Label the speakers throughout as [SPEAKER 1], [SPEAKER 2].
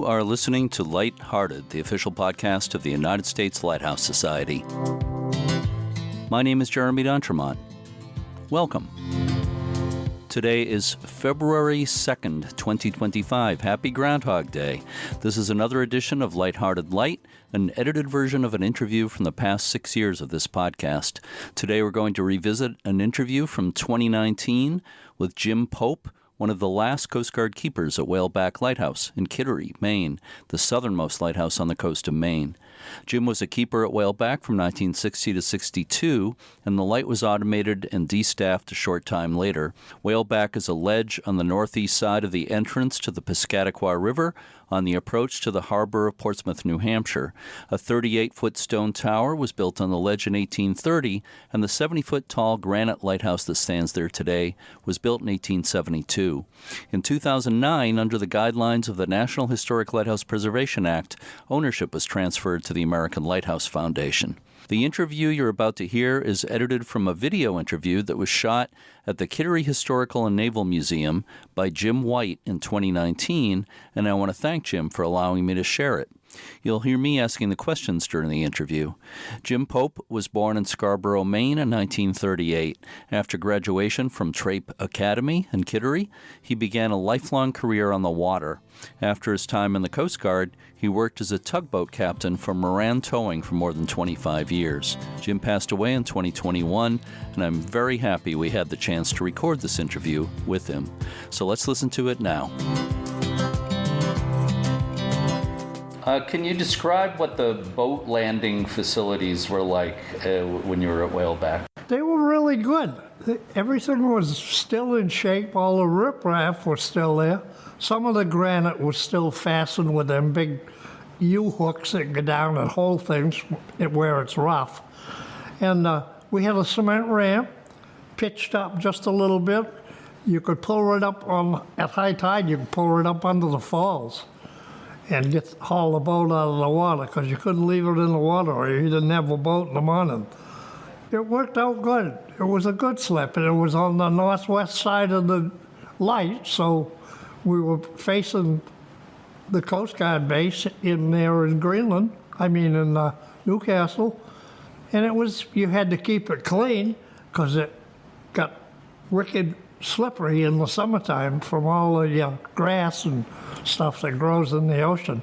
[SPEAKER 1] You are listening to Light-Hearted, the official podcast of the United States Lighthouse Society. My name is Jeremy D'Entremont. Welcome. Today is February 2nd, 2025. Happy Groundhog Day. This is another edition of Light-Hearted Light, an edited version of an interview from the past 6 years of this podcast. Today we're going to revisit an interview from 2019 with Jim Pope, one of the last Coast Guard keepers at Whaleback Lighthouse in Kittery, Maine, the southernmost lighthouse on the coast of Maine. Jim was a keeper at Whaleback from 1960 to 62, and the light was automated and destaffed a short time later. Whaleback is a ledge on the northeast side of the entrance to the Piscataqua River on the approach to the harbor of Portsmouth, New Hampshire. A 38-foot stone tower was built on the ledge in 1830, and the 70-foot tall granite lighthouse that stands there today was built in 1872. In 2009, under the guidelines of the National Historic Lighthouse Preservation Act, ownership was transferred to the American Lighthouse Foundation. The interview you're about to hear is edited from a video interview that was shot at the Kittery Historical and Naval Museum by Jim White in 2019, and I want to thank Jim for allowing me to share it. You'll hear me asking the questions during the interview. Jim Pope was born in Scarborough, Maine in 1938. After graduation from Trape Academy in Kittery, he began a lifelong career on the water. After his time in the Coast Guard, he worked as a tugboat captain for Moran Towing for more than 25 years. Jim passed away in 2021, and I'm very happy we had the chance to record this interview with him. So let's listen to it now. Can you describe what the boat landing facilities were like when you were at Whaleback?
[SPEAKER 2] They were really good. Everything was still in shape. All the riprap was still there. Some of the granite was still fastened with them big U-hooks that go down and hold things where it's rough. And we had a cement ramp pitched up just a little bit. You could pull it up at high tide. You could pull it up under the falls and haul the boat out of the water, because you couldn't leave it in the water or you didn't have a boat in the morning. It worked out good. It was a good slip, and it was on the northwest side of the light, so we were facing the Coast Guard base in Greenland, in Newcastle, and you had to keep it clean because it got wicked slippery in the summertime from all the grass and stuff that grows in the ocean.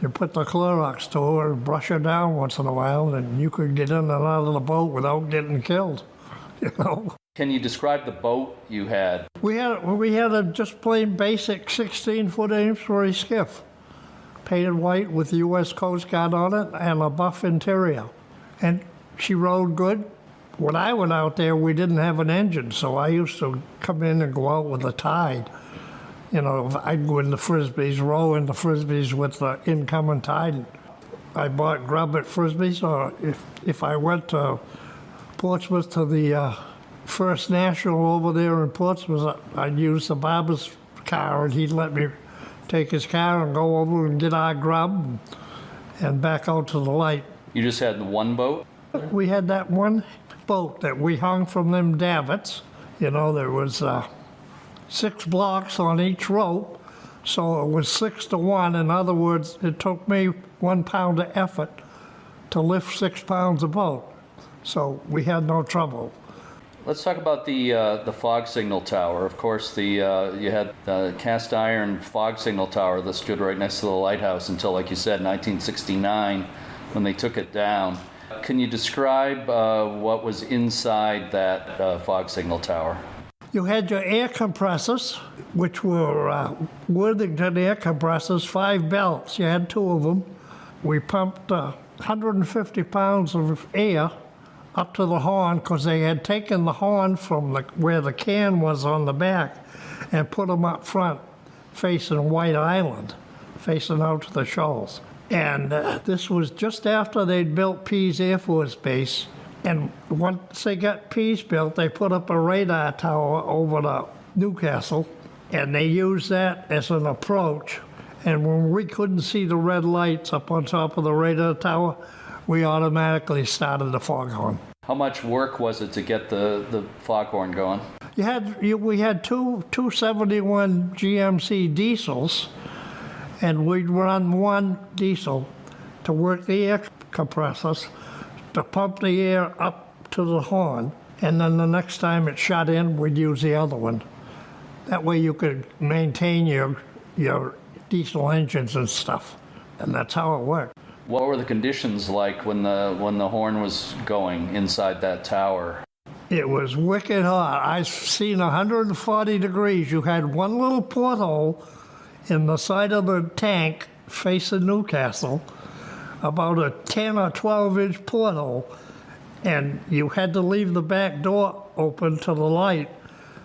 [SPEAKER 2] You put the Clorox to her and brush her down once in a while, and you could get in and out of the boat without getting killed,
[SPEAKER 1] Can you describe the boat you had?
[SPEAKER 2] We had a just plain basic 16-foot Amesbury skiff, painted white with U.S. Coast Guard on it and a buff interior. And she rode good. When I went out there, we didn't have an engine, so I used to come in and go out with the tide. I'd go in the Frisbees, row in the Frisbees with the incoming tide. I bought grub at Frisbees, or if I went to Portsmouth to the First National over there in Portsmouth, I'd use the barber's car, and he'd let me take his car and go over and get our grub and back out to the light.
[SPEAKER 1] You just had one boat?
[SPEAKER 2] We had that one boat that we hung from them davits. There was 6 blocks on each rope, so it was 6 to 1. In other words, it took me 1 pound of effort to lift 6 pounds of boat, so we had no trouble.
[SPEAKER 1] Let's talk about the fog signal tower. Of course, you had the cast iron fog signal tower that stood right next to the lighthouse until, like you said, 1969, when they took it down. Can you describe what was inside that fog signal tower?
[SPEAKER 2] You had your air compressors, which were Worthington air compressors, 5 belts. You had 2 of them. We pumped 150 pounds of air up to the horn, because they had taken the horn from where the can was on the back and put them up front, facing White Island, facing out to the shoals. And this was just after they'd built Pease Air Force Base. And once they got Pease built, they put up a radar tower over to Newcastle, and they used that as an approach. And when we couldn't see the red lights up on top of the radar tower, we automatically started the foghorn.
[SPEAKER 1] How much work was it to get the foghorn going?
[SPEAKER 2] We had two 71 GMC diesels, and we'd run one diesel to work the air compressors to pump the air up to the horn, and then the next time it shut in, we'd use the other one. That way you could maintain your diesel engines and stuff, and that's how it worked.
[SPEAKER 1] What were the conditions like when the horn was going inside that tower?
[SPEAKER 2] It was wicked hot. I've seen 140 degrees. You had one little porthole in the side of the tank facing Newcastle, about a 10 or 12-inch porthole, and you had to leave the back door open to the light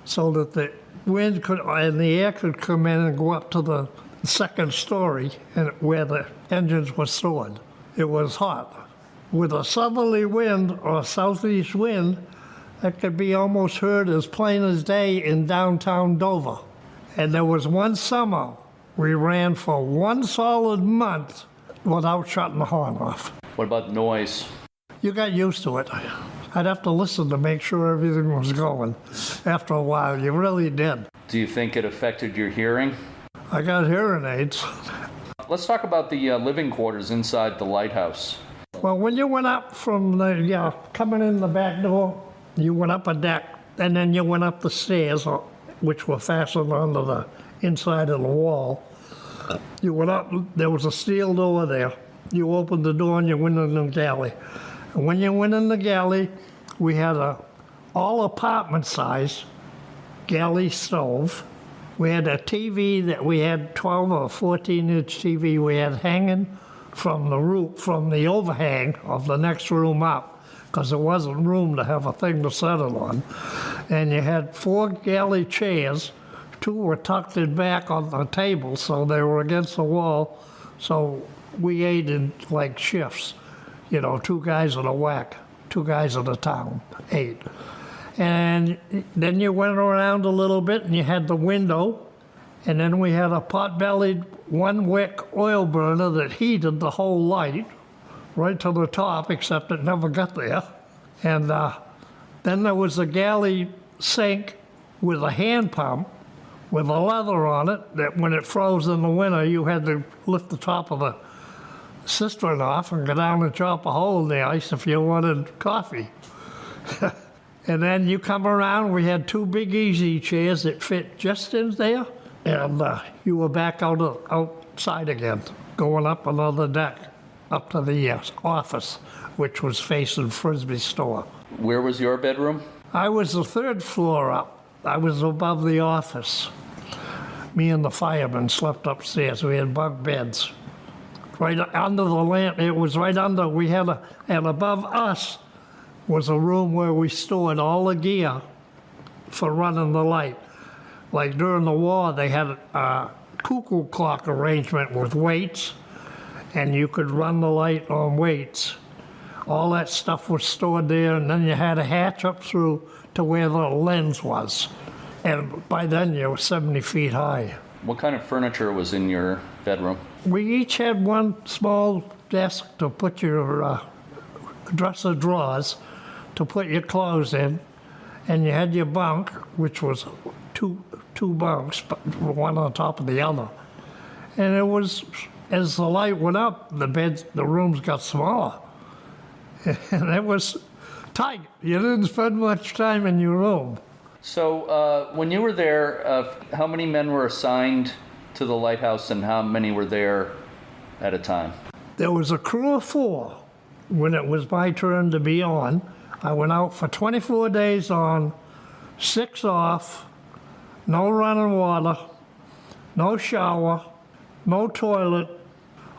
[SPEAKER 2] so that the wind could and the air could come in and go up to the second story and where the engines were stored. It was hot. With a southerly wind or southeast wind, that could be almost heard as plain as day in downtown Dover. And there was one summer we ran for one solid month without shutting the horn off.
[SPEAKER 1] What about noise?
[SPEAKER 2] You got used to it. I'd have to listen to make sure everything was going. After a while, you really did.
[SPEAKER 1] Do you think it affected your hearing?
[SPEAKER 2] I got hearing aids.
[SPEAKER 1] Let's talk about the living quarters inside the lighthouse.
[SPEAKER 2] Well, when you went up from the, coming in the back door, you went up a deck, and then you went up the stairs, which were fastened onto the inside of the wall. You went up, there was a steel door there. You opened the door and you went in the galley. And when you went in the galley, we had a all apartment size galley stove. We had a TV that we had 12 or 14-inch TV we had hanging from the roof, from the overhang of the next room up, because there wasn't room to have a thing to set it on. And you had 4 galley chairs. 2 were tucked in back on the table, so they were against the wall. So we ate in like shifts, 2 guys at a whack, 2 guys at a time, ate. And then you went around a little bit and you had the window, and then we had a pot-bellied 1-wick oil burner that heated the whole light right to the top, except it never got there. And then there was a galley sink with a hand pump with a leather on it that when it froze in the winter, you had to lift the top of the cistern off and go down and chop a hole in the ice if you wanted coffee. And then you come around, we had 2 big easy chairs that fit just in there, and you were back outside again, going up another deck, up to the office, which was facing Frisbee store.
[SPEAKER 1] Where was your bedroom?
[SPEAKER 2] I was the 3rd floor up. I was above the office. Me and the fireman slept upstairs. We had bunk beds. Right under the lamp, it was right under, and above us was a room where we stored all the gear for running the light. Like during the war, they had a cuckoo clock arrangement with weights, and you could run the light on weights. All that stuff was stored there, and then you had a hatch up through to where the lens was. And by then, you were 70 feet high.
[SPEAKER 1] What kind of furniture was in your bedroom?
[SPEAKER 2] We each had one small desk to put your dresser drawers, to put your clothes in, and you had your bunk, which was two bunks, but one on top of the other. And it was, as the light went up, the rooms got smaller. And it was tight. You didn't spend much time in your room.
[SPEAKER 1] So when you were there, how many men were assigned to the lighthouse and how many were there at a time?
[SPEAKER 2] There was a crew of 4 when it was my turn to be on. I went out for 24 days on, 6 off, no running water, no shower, no toilet,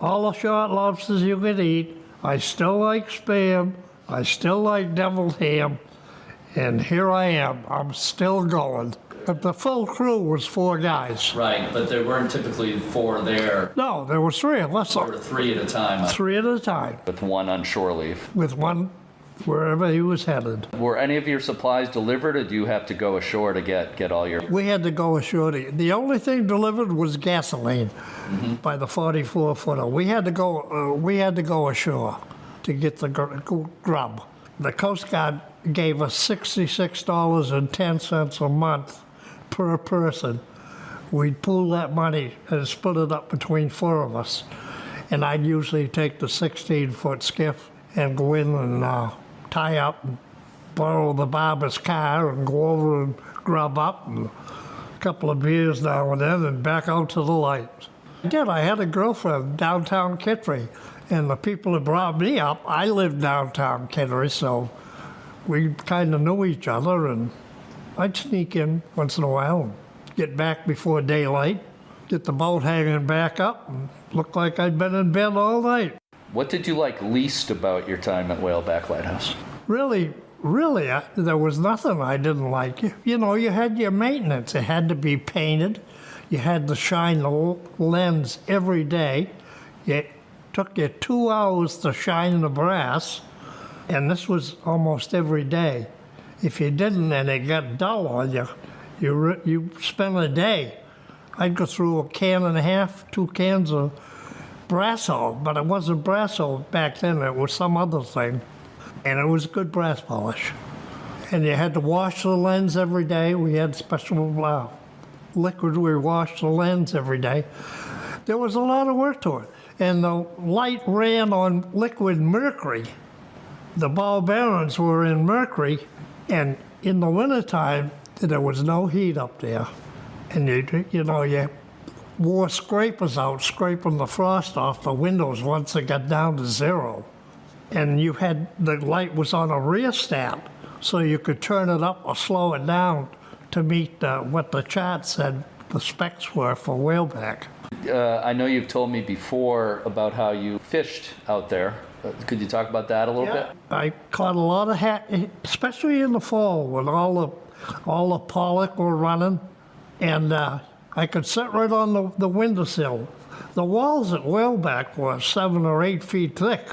[SPEAKER 2] all the short lobsters you could eat. I still like Spam, I still like deviled ham, and here I am, I'm still going. But the full crew was 4 guys.
[SPEAKER 1] Right, but there weren't typically 4 there.
[SPEAKER 2] No, there was 3 of us.
[SPEAKER 1] There were 3 at a time.
[SPEAKER 2] 3 at a time.
[SPEAKER 1] With 1 on shore leave.
[SPEAKER 2] With 1 wherever he was headed.
[SPEAKER 1] Were any of your supplies delivered, or do you have to go ashore to get all your...
[SPEAKER 2] We had to go ashore. The only thing delivered was gasoline by the 44-footer. We had to go ashore to get the grub. The Coast Guard gave us $66.10 a month per person, we'd pool that money and split it up between four of us. And I'd usually take the 16-foot skiff and go in and tie up and borrow the barber's car and go over and grub up and a couple of beers now and then and back out to the Lite. I had a girlfriend downtown Kittery, and the people that brought me up, I lived downtown Kittery, so we kind of knew each other, and I'd sneak in once in a while and get back before daylight, get the boat hanging back up, and look like I'd been in bed all night.
[SPEAKER 1] What did you like least about your time at Whaleback Lighthouse?
[SPEAKER 2] Really, there was nothing I didn't like. You know, you had your maintenance. It had to be painted. You had to shine the lens every day. It took you 2 hours to shine the brass, and this was almost every day. If you didn't and it got dull on you, you spent a day. I'd go through a can and a half, 2 cans of Brasso, but it wasn't Brasso back then. It was some other thing, and it was good brass polish. And you had to wash the lens every day. We had special liquid. We washed the lens every day. There was a lot of work to it. And the Lite ran on liquid mercury. The ball bearings were in mercury, and in the wintertime, there was no heat up there. And you wore scrapers out, scraping the frost off the windows once it got down to 0. And you had, the light was on a rheostat, so you could turn it up or slow it down to meet what the chart said the specs were for whaleback.
[SPEAKER 1] I know you've told me before about how you fished out there. Could you talk about that a little bit?
[SPEAKER 2] I caught a lot of especially in the fall when all the pollock were running, and I could sit right on the windowsill. The walls at Whaleback were 7 or 8 feet thick.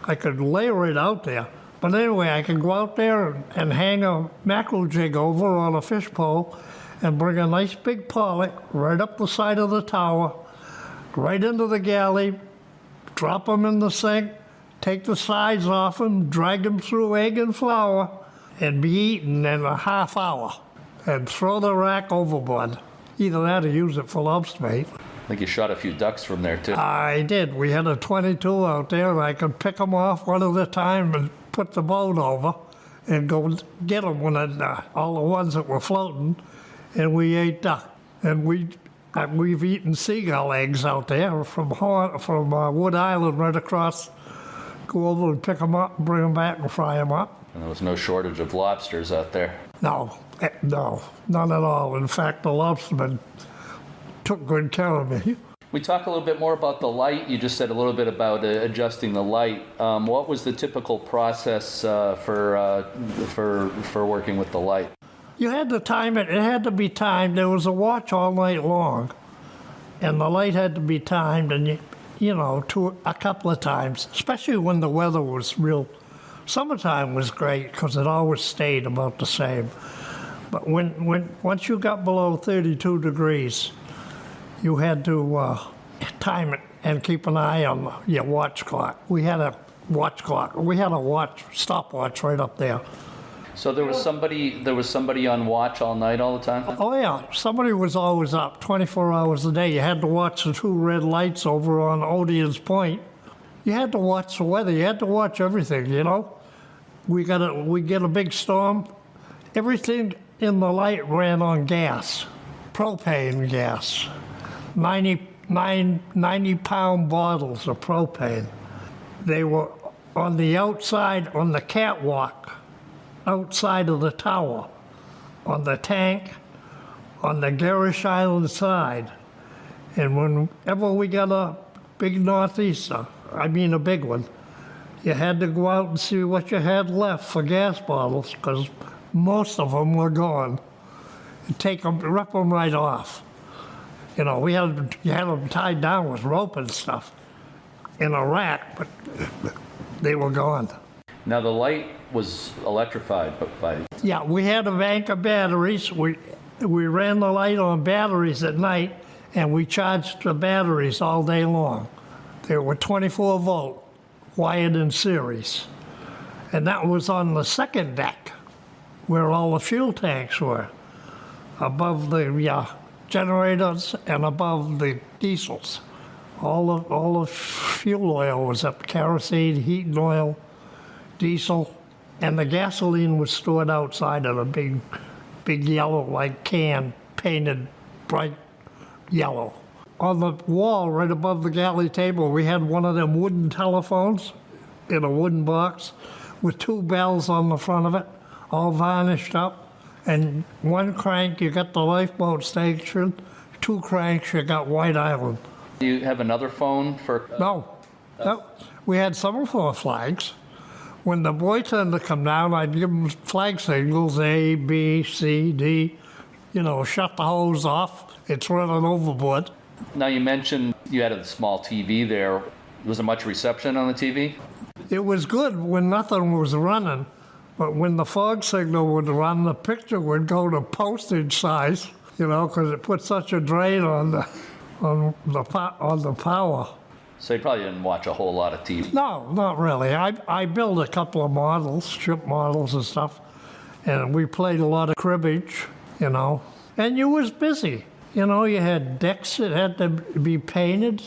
[SPEAKER 2] I could lay right out there. But anyway, I could go out there and hang a mackerel jig over on a fish pole and bring a nice big pollock right up the side of the tower, right into the galley, drop them in the sink, take the sides off them, drag them through egg and flour, and be eaten in a half hour, and throw the rack overboard. Either that or use it for lobster bait.
[SPEAKER 1] I think you shot a few ducks from there, too.
[SPEAKER 2] I did. We had a 22 out there, and I could pick them off one at a time and put the boat over and go get them when all the ones that were floating, and we ate duck. And we've eaten seagull eggs out there from Wood Island right across. Go over and pick them up and bring them back and fry them up.
[SPEAKER 1] And there was no shortage of lobsters out there.
[SPEAKER 2] No, none at all. In fact, the lobstermen took good care of me.
[SPEAKER 1] We talk a little bit more about the Lite. You just said a little bit about adjusting the Lite. What was the typical process for working with the Lite?
[SPEAKER 2] You had to time it. It had to be timed. There was a watch all night long, and the Lite had to be timed, and a couple of times, especially when the weather was real. Summertime was great because it always stayed about the same. But once you got below 32 degrees, you had to time it and keep an eye on your watch clock. We had a watch clock. We had a stopwatch right up there.
[SPEAKER 1] So there was somebody on watch all night, all the time?
[SPEAKER 2] Oh yeah, somebody was always up 24 hours a day. You had to watch the 2 red lights over on Odeon's Point. You had to watch the weather. You had to watch everything. We get a big storm. Everything in the Lite ran on gas, propane gas. 90-pound bottles of propane. They were on the outside, on the catwalk, outside of the tower, on the tank, on the Garish Island side. And whenever we got a big northeaster, a big one, you had to go out and see what you had left for gas bottles, because most of them were gone. And rip them right off. You had them tied down with rope and stuff in a rack, but they were gone.
[SPEAKER 1] Now the Lite was electrified by...
[SPEAKER 2] Yeah, we had a bank of batteries. We ran the Lite on batteries at night, and we charged the batteries all day long. They were 24 volt, wired in series. And that was on the second deck, where all the fuel tanks were, above the generators and above the diesels. All the fuel oil was up, kerosene, heating oil, diesel, and the gasoline was stored outside of a big yellow like can, painted bright yellow. On the wall right above the galley table, we had one of them wooden telephones in a wooden box with 2 bells on the front of it, all varnished up. And 1 crank, you got the lifeboat station. 2 cranks, you got White Island.
[SPEAKER 1] Do you have another phone for?
[SPEAKER 2] No. We had semaphore flags. When the boy turned to come down, I'd give him flag signals, A, B, C, D. Shut the hose off. It's running overboard.
[SPEAKER 1] Now you mentioned you had a small TV there. Was there much reception on the TV?
[SPEAKER 2] It was good when nothing was running, but when the fog signal would run, the picture would go to postage size, because it put such a drain on the power.
[SPEAKER 1] So you probably didn't watch a whole lot of TV.
[SPEAKER 2] No, not really. I built a couple of models, ship models and stuff, and we played a lot of cribbage, And you was busy. You had decks that had to be painted.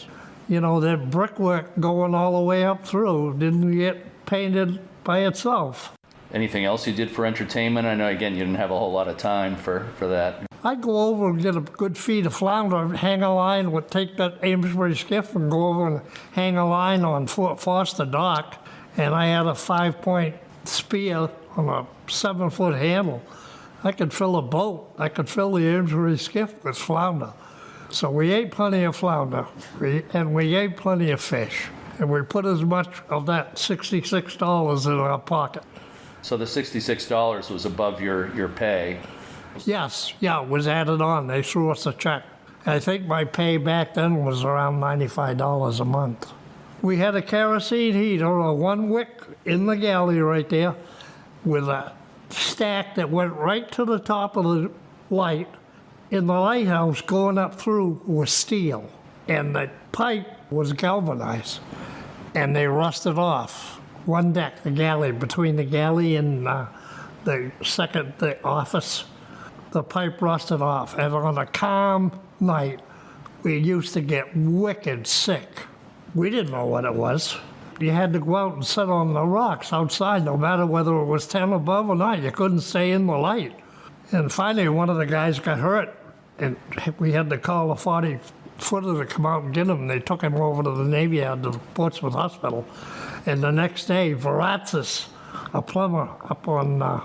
[SPEAKER 2] That brickwork going all the way up through didn't get painted by itself.
[SPEAKER 1] Anything else you did for entertainment? I know, again, you didn't have a whole lot of time for that.
[SPEAKER 2] I'd go over and get a good feed of flounder, hang a line, would take that Amesbury skiff and go over and hang a line on Fort Foster Dock. And I had a 5-point spear on a 7-foot handle. I could fill a boat. I could fill the Amesbury skiff with flounder. So we ate plenty of flounder, and we ate plenty of fish. And we put as much of that $66 in our pocket.
[SPEAKER 1] So the $66 was above your pay?
[SPEAKER 2] Yes, it was added on. They threw us a check. I think my pay back then was around $95 a month. We had a kerosene heater, or 1 wick in the galley right there, with a stack that went right to the top of the light. In the lighthouse, going up through was steel, and the pipe was galvanized, and they rusted off. 1 deck, the galley, between the galley and the office, the pipe rusted off. And on a calm night, we used to get wicked sick. We didn't know what it was. You had to go out and sit on the rocks outside, no matter whether it was 10 above or not. You couldn't stay in the light. And finally, one of the guys got hurt, and we had to call a 40-footer to come out and get him. They took him over to the Navy Yard, to the Portsmouth Hospital. And the next day, Varatzis, a plumber up on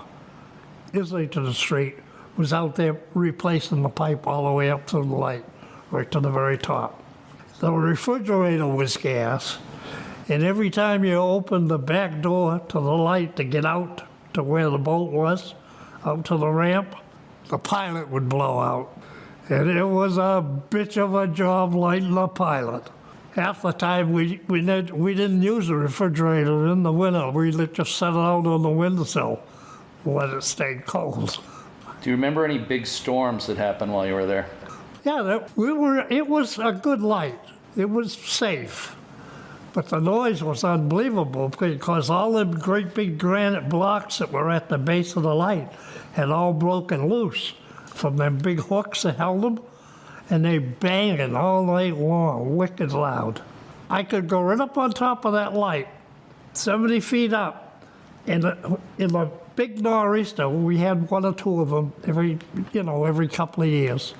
[SPEAKER 2] Islington Street, was out there replacing the pipe all the way up through the light, right to the very top. The refrigerator was gas, and every time you opened the back door to the light to get out to where the boat was, out to the ramp, the pilot would blow out. And it was a bitch of a job lighting the pilot. Half the time we didn't use the refrigerator in the winter. We just set it out on the windowsill, let it stay cold.
[SPEAKER 1] Do you remember any big storms that happened while you were there?
[SPEAKER 2] Yeah, it was a good light. It was safe. But the noise was unbelievable because all the great big granite blocks that were at the base of the light had all broken loose from them big hooks that held them, and they banging all night long, wicked loud. I could go right up on top of that light, 70 feet up, and in a big nor'easter, we had 1 or 2 of them every couple of years.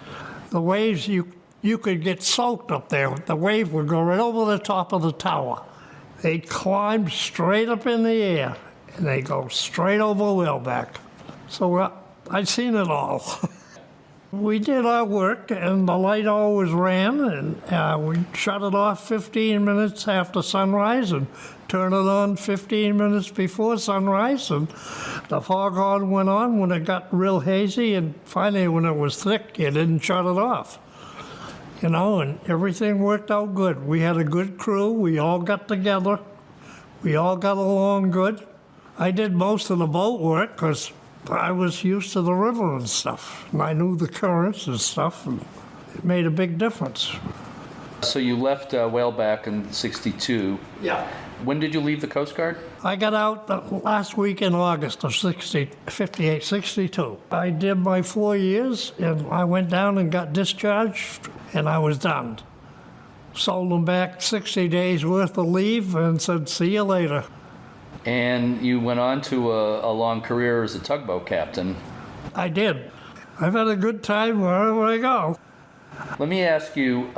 [SPEAKER 2] The waves, you could get soaked up there. The wave would go right over the top of the tower. They climbed straight up in the air, and they go straight over Whaleback. So I've seen it all. We did our work, and the light always ran, and we shut it off 15 minutes after sunrise and turn it on 15 minutes before sunrise, and the foghorn went on when it got real hazy, and finally when it was thick, you didn't shut it off. And everything worked out good. We had a good crew. We all got together. We all got along good. I did most of the boat work because I was used to the river and stuff. And I knew the currents and stuff, and it made a big difference.
[SPEAKER 1] So you left Whaleback in '62.
[SPEAKER 2] Yeah.
[SPEAKER 1] When did you leave the Coast Guard?
[SPEAKER 2] I got out the last week in August of 58, 62. I did my 4 years, and I went down and got discharged, and I was done. Sold them back 60 days worth of leave and said, see you later.
[SPEAKER 1] And you went on to a long career as a tugboat captain.
[SPEAKER 2] I did. I've had a good time wherever I go.
[SPEAKER 1] Let me ask you,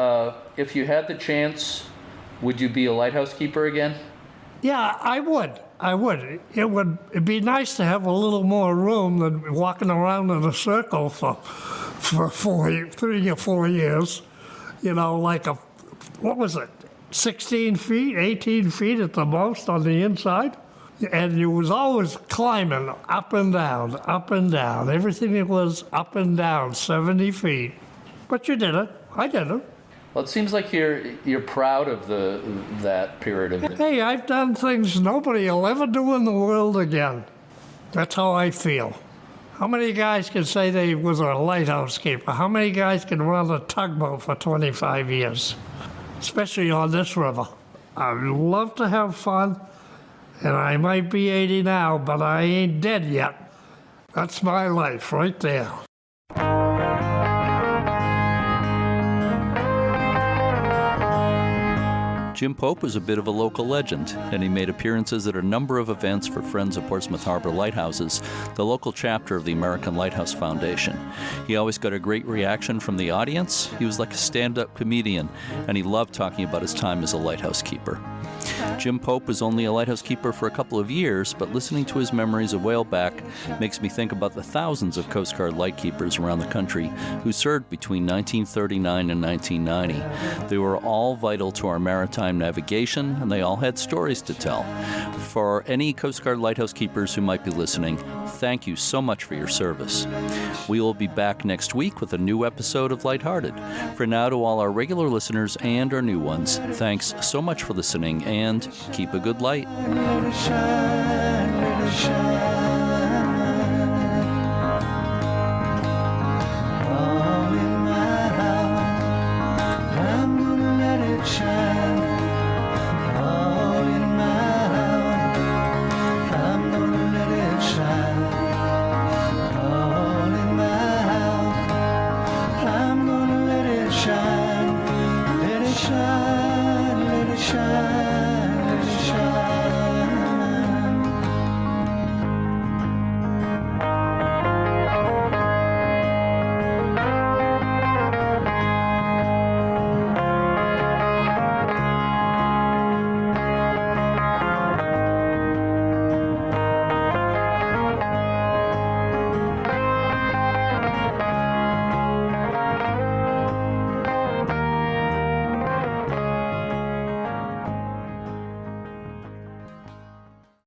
[SPEAKER 1] if you had the chance, would you be a lighthouse keeper again?
[SPEAKER 2] Yeah, I would. It'd be nice to have a little more room than walking around in a circle for 3 or 4 years. You know, like what was it, 16 feet, 18 feet at the most on the inside? And you was always climbing up and down, up and down. Everything was up and down, 70 feet. But you did it. I did it.
[SPEAKER 1] Well, it seems like you're proud of that period of it.
[SPEAKER 2] Hey, I've done things nobody will ever do in the world again. That's how I feel. How many guys can say they was a lighthouse keeper? How many guys can run a tugboat for 25 years? Especially on this river. I love to have fun, and I might be 80 now, but I ain't dead yet. That's my life right there.
[SPEAKER 1] Jim Pope was a bit of a local legend, and he made appearances at a number of events for Friends of Portsmouth Harbor Lighthouses, the local chapter of the American Lighthouse Foundation. He always got a great reaction from the audience. He was like a stand-up comedian, and he loved talking about his time as a lighthouse keeper. Jim Pope was only a lighthouse keeper for a couple of years, but listening to his memories of Whaleback makes me think about the thousands of Coast Guard lightkeepers around the country who served between 1939 and 1990. They were all vital to our maritime navigation, and they all had stories to tell. For any Coast Guard lighthouse keepers who might be listening, thank you so much for your service. We will be back next week with a new episode of Lighthearted. For now, to all our regular listeners and our new ones, thanks so much for listening, and keep a good light.
[SPEAKER 3] Let it shine, let it shine.